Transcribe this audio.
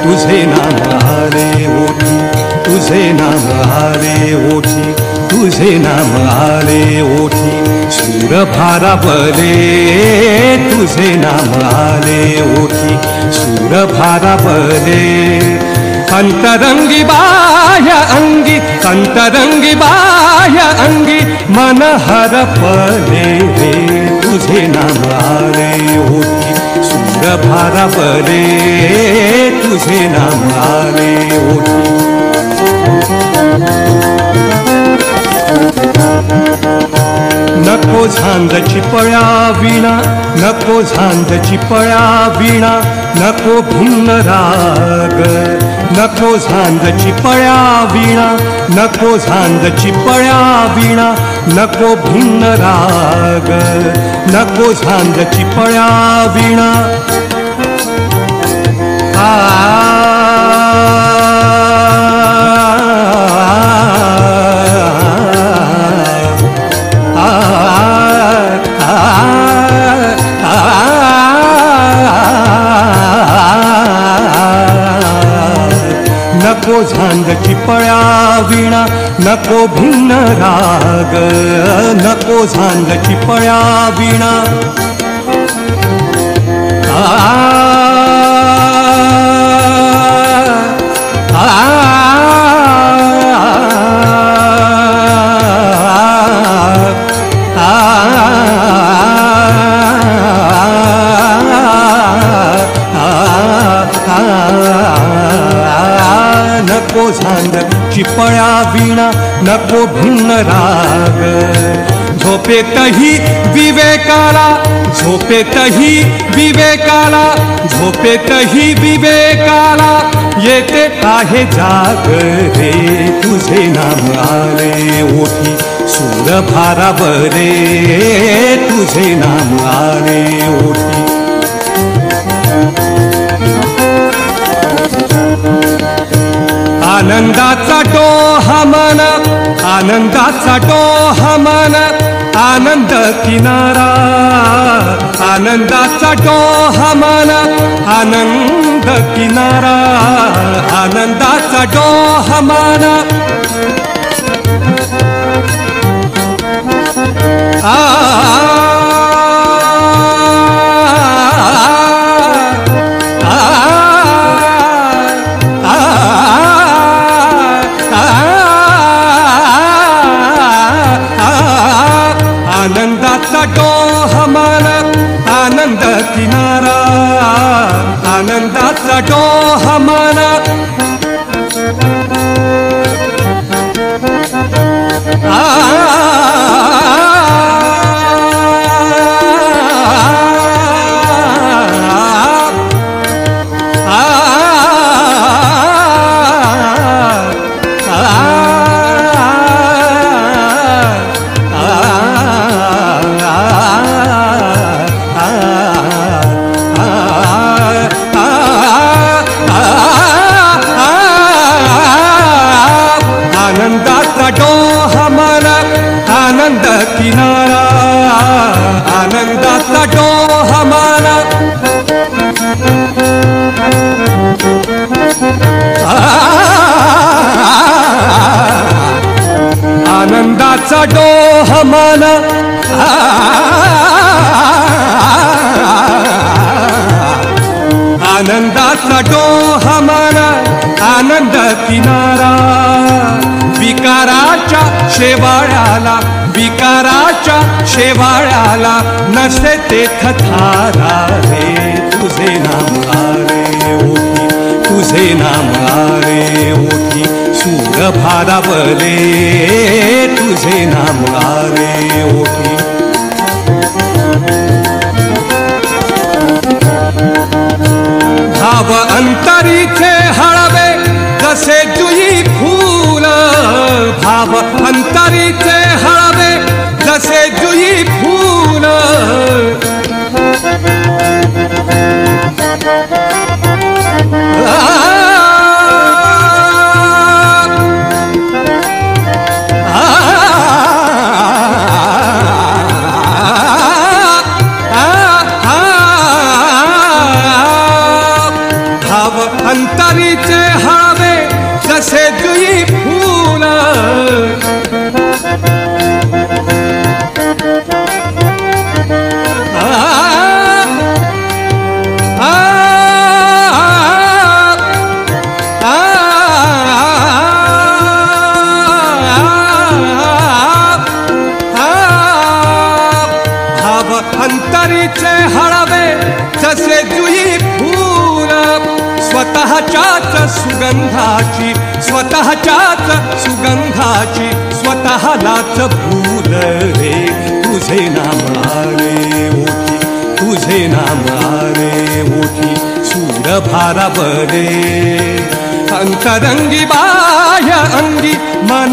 तुझे नाम आले ओठी, तुझे नाम आले ओठी, तुझे नाम आले ओठी, सूर भारावले तुझे नाम आले ओठी, सूर भारावले अंतरंगी बाह्य अंगी, अंतरंगी बाह्य अंगी मन हरपले रे तुझे नाम आले ओठी, सूर भारावले तुझे नाम आले ओठी. नको झांजची पळ्या विणा, नको झांजची पळ्या विणा, नको भिन्न राग, नको झांजची पळ्या विणा, नको झांजची पळ्या विणा, नको भिन्न राग, नको झांजची पळ्या विणा. नको झांजची पळ्या विणा, नको भिन्न राग, नको झांजची पळ्या विणा. नको झांजची पळ्या विणा, नको भिन्न राग, झोपेतही विवेकाला, झोपेतही विवेकाला, झोपेतही विवेकाला येते आहे जाग रे तुझे नाम आले ओठी, सूर भारावले तुझे नाम आले ओठी. आनंदाचा डोहा मन, आनंदाचा डोहा मन, आनंद किनारा, आनंदाचा डोहा मन, आनंद किनारा, आनंदाचा डोहा मन. आनंदाचा डोहा मन, आनंद किनारा, आनंदाचा डोहा मन. आनंदाचा डोहा मन, आनंद किनारा, आनंदाचा डोहा मन. आनंदाचा डोहा मन, आनंदाचा डोहा मन, आनंद किनारा. विकाराच्या शेवाळ्याला, विकाराच्या शेवाळ्याला नसे तेथ थारा रे तुझे नाम आले ओठी, तुझे नाम आले ओठी, सूर भारावले तुझे नाम आले ओठी. भाव अंतरीचे हळवे जसे जुई फूल, भाव अंतरीचे हळवे जसे जुई फूल. अंतरीचे हळवे जसे जुई फूल स्वतःच्याच सुगंधाची स्वतःलाच भूल रे तुझे नाम आले ओठी तुझे नाम आले ओठी सूर भारावले अंतरंगी बाह्य अंगी मन